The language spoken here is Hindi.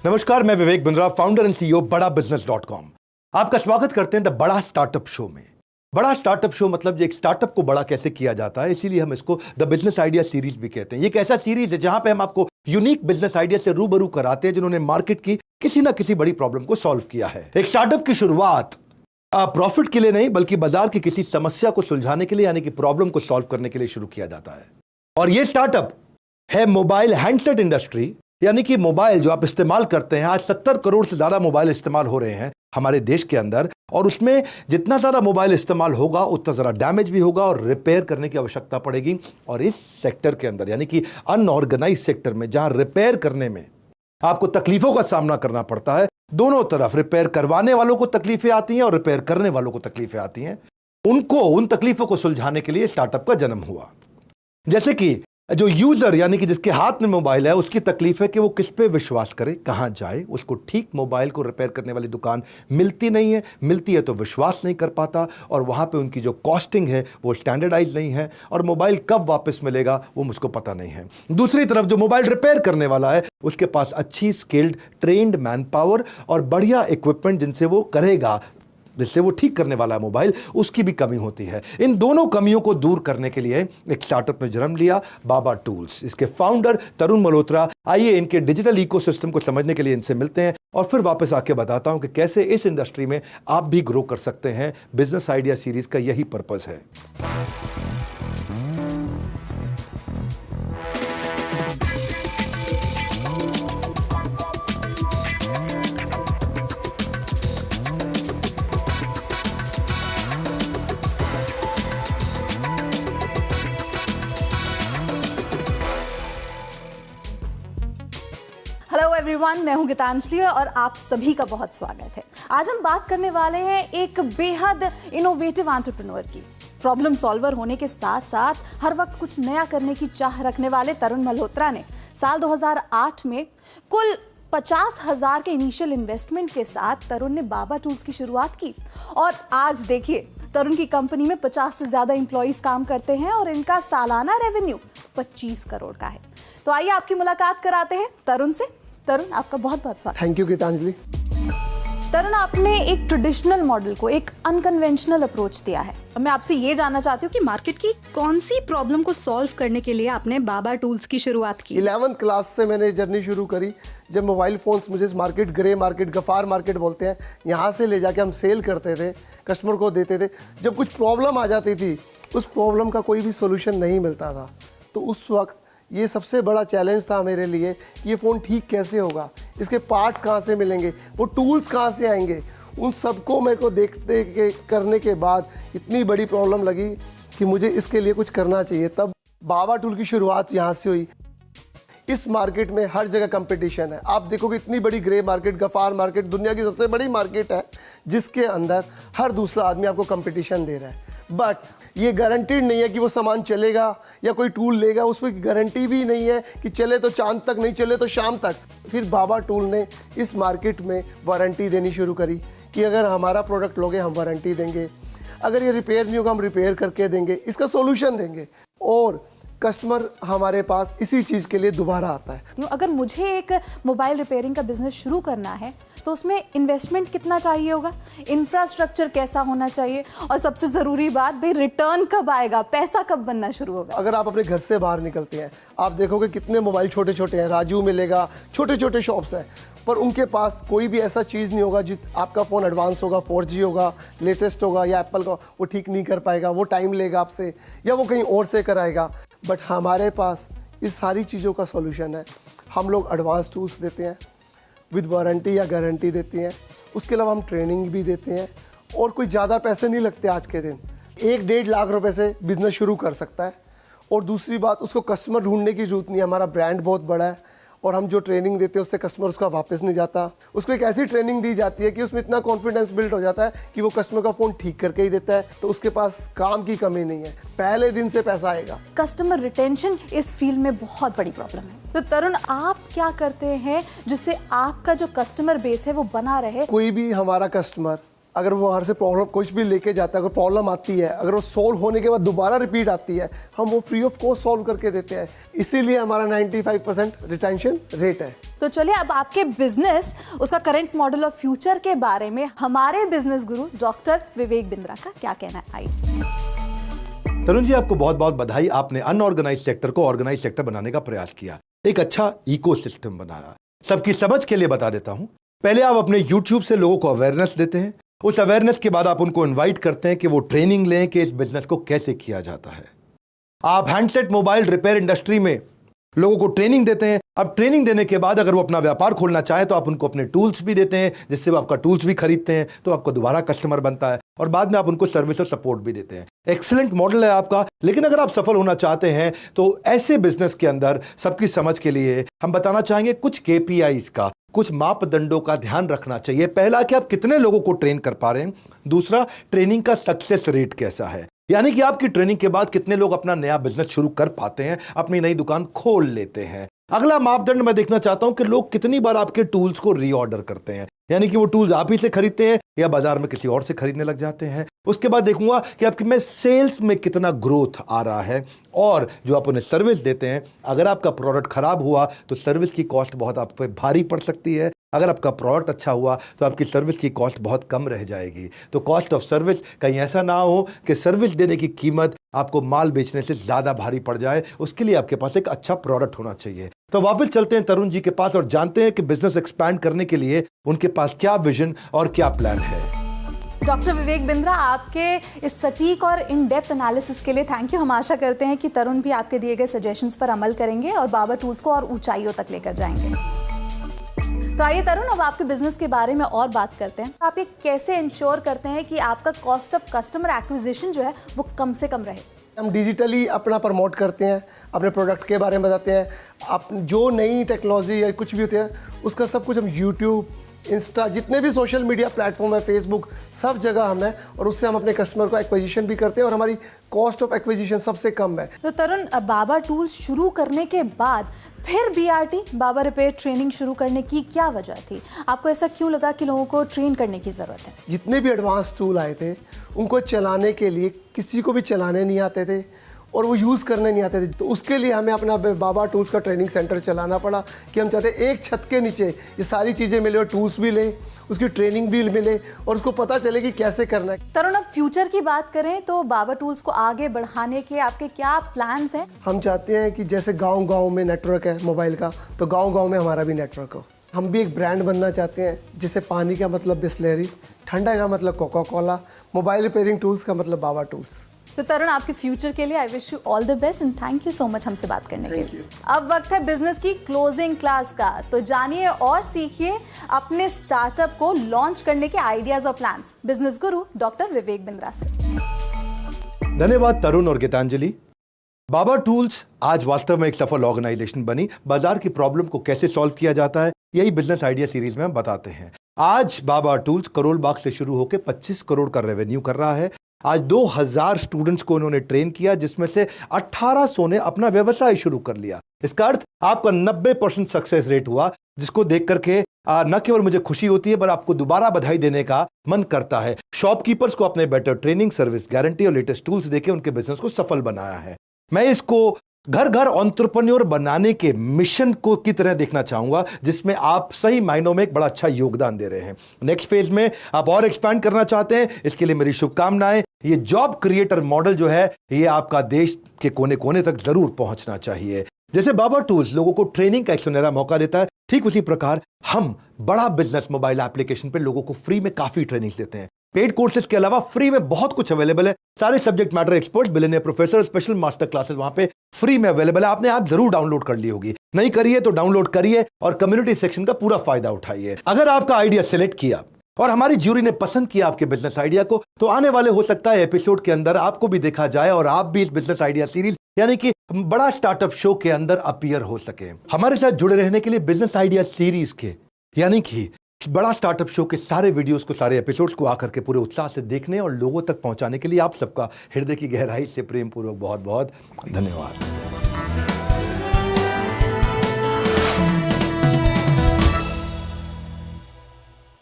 नमस्कार, मैं Vivek Bindra, founder and CEO बड़ा बिजनेस.com। आपका स्वागत करते हैं द बड़ा स्टार्टअप शो में। बड़ा स्टार्टअप शो मतलब एक स्टार्टअप को बड़ा कैसे किया जाता है, इसीलिए हम इसको द बिजनेस आइडिया सीरीज भी कहते हैं। ये एक ऐसा सीरीज है जहां पे हम आपको यूनिक बिजनेस आइडिया से रूबरू कराते हैं जिन्होंने मार्केट की किसी ना किसी बड़ी प्रॉब्लम को सॉल्व किया है। एक स्टार्टअप की शुरुआत प्रॉफिट के लिए नहीं बल्कि बाजार की किसी समस्या को सुलझाने के लिए, यानी कि प्रॉब्लम को सॉल्व करने के लिए शुरू किया जाता है। और ये स्टार्टअप है मोबाइल हैंडसेट इंडस्ट्री, यानी कि मोबाइल जो आप इस्तेमाल करते हैं। आज 70 करोड़ से ज्यादा मोबाइल इस्तेमाल हो रहे हैं हमारे देश के अंदर, और उसमें जितना ज्यादा मोबाइल इस्तेमाल होगा उतना ज्यादा डैमेज भी होगा और रिपेयर करने की आवश्यकता पड़ेगी। और इस सेक्टर के अंदर, यानी कि अनऑर्गेनाइज सेक्टर में, जहां रिपेयर करने में आपको तकलीफों का सामना करना पड़ता है, दोनों तरफ रिपेयर करवाने वालों को तकलीफें आती हैं और रिपेयर करने वालों को तकलीफें आती हैं। उन तकलीफों को सुलझाने के लिए स्टार्टअप का जन्म हुआ। जैसे कि जो यूजर, यानी कि जिसके हाथ में मोबाइल है, उसकी तकलीफ है कि वो किस पे विश्वास करे, कहां जाए। उसको ठीक मोबाइल को रिपेयर करने वाली दुकान मिलती नहीं है, मिलती है तो विश्वास नहीं कर पाता, और वहां पे उनकी जो कॉस्टिंग है वो स्टैंडर्डाइज नहीं है, और मोबाइल कब वापस मिलेगा वो मुझको पता नहीं है। दूसरी तरफ जो मोबाइल रिपेयर करने वाला है, उसके पास अच्छी स्किल्ड ट्रेन्ड मैन पावर और बढ़िया इक्विपमेंट जिनसे वो करेगा, जिससे वो ठीक करने वाला मोबाइल, उसकी भी कमी होती है। इन दोनों कमियों को दूर करने के लिए एक स्टार्टअप ने जन्म लिया, बाबा टूल्स। इसके फाउंडर तरुण मल्होत्रा। आइए इनके डिजिटल इकोसिस्टम को समझने के लिए इनसे मिलते हैं और फिर वापस आके बताता हूं कि कैसे इस इंडस्ट्री में आप भी ग्रो कर सकते हैं। बिजनेस आइडिया सीरीज का यही पर्पस है। हेलो एवरीवन, मैं हूं गीतांजलि और आप सभी का बहुत स्वागत है। आज हम बात करने वाले हैं एक बेहद इनोवेटिव एंटरप्रेन्योर की। प्रॉब्लम सॉल्वर होने के साथ साथ हर वक्त कुछ नया करने की चाह रखने वाले तरुण मल्होत्रा ने साल 2008 में कुल 50,000 के इनिशियल इन्वेस्टमेंट के साथ तरुण ने बाबा टूल्स की शुरुआत की। और आज देखिए, तरुण की कंपनी में 50 से ज्यादा एम्प्लॉइज काम करते हैं और इनका सालाना रेवेन्यू 25 करोड़ का है। तो आइए आपकी मुलाकात कराते हैं तरुण से। तरुण, आपका बहुत बहुत स्वागत। Thank you Geetanjali. तरुण, आपने एक ट्रेडिशनल मॉडल को एक अनकन्वेंशनल अप्रोच दिया है। मैं आपसे ये जानना चाहती हूँ कि मार्केट की कौन सी प्रॉब्लम को सॉल्व करने के लिए आपने बाबा टूल्स की शुरुआत की। 11th क्लास से मैंने जर्नी शुरू करी, जब मोबाइल फोन्स मुझे इस market, grey market, Ghaffar market बोलते हैं, यहाँ से ले जाके हम सेल करते थे, कस्टमर को देते थे। जब कुछ प्रॉब्लम आ जाती थी, उस प्रॉब्लम का कोई भी सोल्यूशन नहीं मिलता था, तो उस वक्त ये सबसे बड़ा चैलेंज था मेरे लिए कि ये फ़ोन ठीक कैसे होगा, इसके पार्ट्स कहाँ से मिलेंगे, वो टूल्स कहाँ से आएंगे। उन सबको मेरे को देखते के करने के बाद इतनी बड़ी प्रॉब्लम लगी कि मुझे इसके लिए कुछ करना चाहिए। तब बाबा टूल की शुरुआत यहाँ से हुई। इस मार्केट में हर जगह कंपटीशन है। आप देखोगे इतनी बड़ी ग्रे मार्केट, गफार मार्केट दुनिया की सबसे बड़ी मार्केट है, जिसके अंदर हर दूसरा आदमी आपको कंपटीशन दे रहा है। बट ये गारंटीड नहीं है कि वो सामान चलेगा या कोई टूल लेगा, उस पर गारंटी भी नहीं है कि चले तो चांद तक, नहीं चले तो शाम तक। फिर बाबा टूल ने इस मार्केट में वारंटी देनी शुरू करी कि अगर हमारा प्रोडक्ट लोगे हम वारंटी देंगे, अगर ये रिपेयर नहीं होगा हम रिपेयर करके देंगे, इसका सोल्यूशन देंगे, और कस्टमर हमारे पास इसी चीज़ के लिए दोबारा आता है। अगर मुझे एक मोबाइल रिपेयरिंग का बिजनेस शुरू करना है तो उसमें इन्वेस्टमेंट कितना चाहिए होगा, इंफ्रास्ट्रक्चर कैसा होना चाहिए, और सबसे ज़रूरी बात भाई, रिटर्न कब आएगा, पैसा कब बनना शुरू होगा। अगर आप अपने घर से बाहर निकलते हैं, आप देखोगे कितने मोबाइल छोटे छोटे हैं, राजू मिलेगा, छोटे छोटे शॉप्स हैं, पर उनके पास कोई भी ऐसा चीज़ नहीं होगा जिस आपका फ़ोन एडवांस होगा, 4G होगा, लेटेस्ट होगा, या एप्पल का वो ठीक नहीं कर पाएगा, वो टाइम लेगा आपसे, या वो कहीं और से कराएगा। बट हमारे पास इस सारी चीज़ों का सॉल्यूशन है। हम लोग एडवांस टूल्स देते हैं, विद वारंटी या गारंटी देते हैं, उसके अलावा हम ट्रेनिंग भी देते हैं, और कोई ज़्यादा पैसे नहीं लगते। आज के दिन 1-1.5 लाख रुपए से बिज़नेस शुरू कर सकता है। और दूसरी बात, उसको कस्टमर ढूंढने की ज़रूरत नहीं है। हमारा ब्रांड बहुत बड़ा है, और हम जो ट्रेनिंग देते हैं उससे कस्टमर उसका वापस नहीं जाता। उसको एक ऐसी ट्रेनिंग दी जाती है कि उसमें इतना कॉन्फिडेंस बिल्ड हो जाता है कि वो कस्टमर का फ़ोन ठीक करके ही देता है, तो उसके पास काम की कमी नहीं है, पहले दिन से पैसा आएगा। कस्टमर रिटेंशन इस फील्ड में बहुत बड़ी प्रॉब्लम है। तो तरुण, आप क्या करते हैं जिससे आपका जो कस्टमर बेस है वो बना रहे? कोई भी हमारा कस्टमर अगर वो वहाँ से प्रॉब्लम कुछ भी लेके जाता है, अगर प्रॉब्लम आती है, अगर वो सॉल्व होने के बाद दोबारा रिपीट आती है, हम वो फ्री ऑफ कॉस्ट सॉल्व करके देते हैं। इसीलिए हमारा 95% रिटेंशन रेट है। तो चलिए अब आपके बिजनेस, उसका करंट मॉडल ऑफ फ्यूचर के बारे में हमारे बिजनेस गुरु डॉक्टर विवेक बिंद्रा का क्या कहना है, आइए। तरुण जी, आपको बहुत बहुत बधाई। आपने अनऑर्गेनाइज सेक्टर को ऑर्गेनाइज सेक्टर बनाने का प्रयास किया, एक अच्छा इकोसिस्टम बनाया। सबकी समझ के लिए बता देता हूं, पहले आप अपने YouTube से लोगों को अवेयरनेस देते हैं, उस अवेयरनेस के बाद आप उनको इनवाइट करते हैं कि वो ट्रेनिंग लें कि इस बिजनेस को कैसे किया जाता है। आप हैंडसेट मोबाइल रिपेयर इंडस्ट्री में लोगों को ट्रेनिंग देते हैं। अब ट्रेनिंग देने के बाद अगर वो अपना व्यापार खोलना चाहे तो आप उनको अपने टूल्स भी देते हैं, जिससे वो आपका टूल्स भी खरीदते हैं, तो आपको दोबारा कस्टमर बनता है, और बाद में आप उनको सर्विस और सपोर्ट भी देते हैं। एक्सीलेंट मॉडल है आपका। लेकिन अगर आप सफल होना चाहते हैं तो ऐसे बिजनेस के अंदर सबकी समझ के लिए हम बताना चाहेंगे कुछ KPIs का, कुछ मापदंडों का ध्यान रखना चाहिए। पहला कि आप कितने लोगों को ट्रेन कर पा रहे हैं। दूसरा, ट्रेनिंग का सक्सेस रेट कैसा है, यानी कि आपकी ट्रेनिंग के बाद कितने लोग अपना नया बिजनेस शुरू कर पाते हैं, अपनी नई दुकान खोल लेते हैं। अगला मापदंड मैं देखना चाहता हूं कि लोग कितनी बार आपके टूल्स को रीऑर्डर करते हैं, यानी कि वो टूल्स आप ही से खरीदते हैं या बाजार में किसी और से खरीदने लग जाते हैं। उसके बाद देखूंगा कि आपकी में सेल्स में कितना ग्रोथ आ रहा है, और जो आप उन्हें सर्विस देते हैं, अगर आपका प्रोडक्ट खराब हुआ तो सर्विस की कॉस्ट बहुत आप पे भारी पड़ सकती है। अगर आपका प्रोडक्ट अच्छा हुआ तो आपकी सर्विस की कॉस्ट बहुत कम रह जाएगी। तो कॉस्ट ऑफ सर्विस कहीं ऐसा ना हो कि सर्विस देने की कीमत आपको माल बेचने से ज़्यादा भारी पड़ जाए। उसके लिए आपके पास एक अच्छा प्रोडक्ट होना चाहिए। तो वापस चलते हैं तरुण जी के पास और जानते हैं कि बिजनेस एक्सपैंड करने के लिए उनके पास क्या विजन और क्या प्लान है। डॉक्टर विवेक बिंद्रा, आपके इस सटीक और इन डेप्थ एनालिसिस के लिए थैंक यू। हम आशा करते हैं कि तरुण भी आपके दिए गए सजेशंस पर अमल करेंगे और बाबा टूल्स को और ऊंचाइयों तक लेकर जाएंगे। तो आइए तरुण, अब आपके बिजनेस के बारे में और बात करते हैं। आप ये कैसे इंश्योर करते हैं कि आपका कॉस्ट ऑफ कस्टमर एक्विजिशन जो है वो कम से कम रहे? हम डिजिटली अपना प्रमोट करते हैं, अपने प्रोडक्ट के बारे में बताते हैं। आप जो नई टेक्नोलॉजी या कुछ भी होती है उसका सब कुछ हम यूट्यूब, इंस्टा, जितने भी सोशल मीडिया प्लेटफॉर्म है, फेसबुक, सब जगह हम हैं, और उससे हम अपने कस्टमर को एक्विजिशन भी करते हैं, और हमारी कॉस्ट ऑफ एक्विजिशन सबसे कम है। तो तरुण, बाबा टूल्स शुरू करने के बाद फिर BRT बाबा रिपेयर ट्रेनिंग शुरू करने की क्या वजह थी? आपको ऐसा क्यों लगा कि लोगों को ट्रेन करने की ज़रूरत है? जितने भी एडवांस टूल आए थे उनको चलाने के लिए किसी को भी चलाने नहीं आते थे और वो यूज़ करने नहीं आते थे। तो उसके लिए हमें अपना बाबा टूल्स का ट्रेनिंग सेंटर चलाना पड़ा कि हम चाहते एक छत के नीचे ये सारी चीज़ें मिले और टूल्स भी ले, उसकी ट्रेनिंग भी मिले और उसको पता चले कि कैसे करना है। तरुण, अब फ्यूचर की बात करें तो बाबा टूल्स को आगे बढ़ाने के आपके क्या प्लान्स हैं? हम चाहते हैं कि जैसे गांव-गांव में नेटवर्क है मोबाइल का, तो गांव-गांव में हमारा भी नेटवर्क हो। हम भी एक ब्रांड बनना चाहते हैं, जैसे पानी का मतलब बिस्लेरी, ठंडा का मतलब Coca Cola, mobile repairing tools का मतलब बाबा टूल्स। तो तरुण, आपके फ्यूचर के लिए I wish you all the best and thank you so much हमसे बात करने के लिए। अब वक्त है बिजनेस की क्लोजिंग क्लास का, तो जानिए और सीखिए अपने स्टार्टअप को लॉन्च करने के आइडियाज और प्लान्स बिजनेस गुरु डॉक्टर विवेक बिंद्रा से। धन्यवाद तरुण और गीतांजलि। बाबा टूल्स आज वास्तव में एक सफल ऑर्गेनाइजेशन बनी। बाजार की प्रॉब्लम को कैसे सॉल्व किया जाता है, यही बिजनेस आइडिया सीरीज में हम बताते हैं। आज बाबा टूल्स करोल बाग से शुरू होकर 25 करोड़ का रेवेन्यू कर रहा है। आज 2000 स्टूडेंट्स को उन्होंने ट्रेन किया, जिसमें से 1800 ने अपना व्यवसाय शुरू कर लिया। इसका अर्थ आपका 90% सक्सेस रेट हुआ, जिसको देख करके न केवल मुझे खुशी होती है पर आपको दोबारा बधाई देने का मन करता है। शॉपकीपर्स को अपने बेटर ट्रेनिंग, सर्विस गारंटी और लेटेस्ट टूल्स देके उनके बिजनेस को सफल बनाया है। मैं इसको घर घर एंटरप्रेन्योर बनाने के मिशन को की तरह देखना चाहूंगा, जिसमें आप सही मायनों में एक बड़ा अच्छा योगदान दे रहे हैं। नेक्स्ट फेज में आप और एक्सपैंड करना चाहते हैं, इसके लिए मेरी शुभकामनाएं। ये जॉब क्रिएटर मॉडल जो है, ये आपका देश के कोने कोने तक जरूर पहुंचना चाहिए। जैसे बाबा टूल्स लोगों को ट्रेनिंग का एक सुनहरा मौका देता है, ठीक उसी प्रकार हम बड़ा बिजनेस मोबाइल एप्लीकेशन पे लोगों को फ्री में काफी ट्रेनिंग देते हैं। पेड कोर्सेज के अलावा फ्री में बहुत कुछ अवेलेबल है। सारे subject matter expert, billionaire professor, special master classes वहां पे फ्री में अवेलेबल है। आपने आप जरूर डाउनलोड कर ली होगी, नहीं करिए तो डाउनलोड करिए और कम्युनिटी सेक्शन का पूरा फायदा उठाइए। अगर आपका आइडिया सिलेक्ट किया और हमारी ज्यूरी ने पसंद किया आपके बिजनेस आइडिया को, तो आने वाले हो सकता है एपिसोड के अंदर आपको भी देखा जाए और आप भी इस बिजनेस आइडिया सीरीज यानी कि बड़ा स्टार्टअप शो के अंदर अपीयर हो सके। हमारे साथ जुड़े रहने के लिए बिजनेस आइडिया सीरीज के यानी कि बड़ा स्टार्टअप शो के सारे वीडियोस को, सारे एपिसोड्स को आकर के पूरे उत्साह से देखने और लोगों तक पहुंचाने के लिए आप सबका हृदय की गहराई से प्रेम पूर्वक बहुत बहुत धन्यवाद।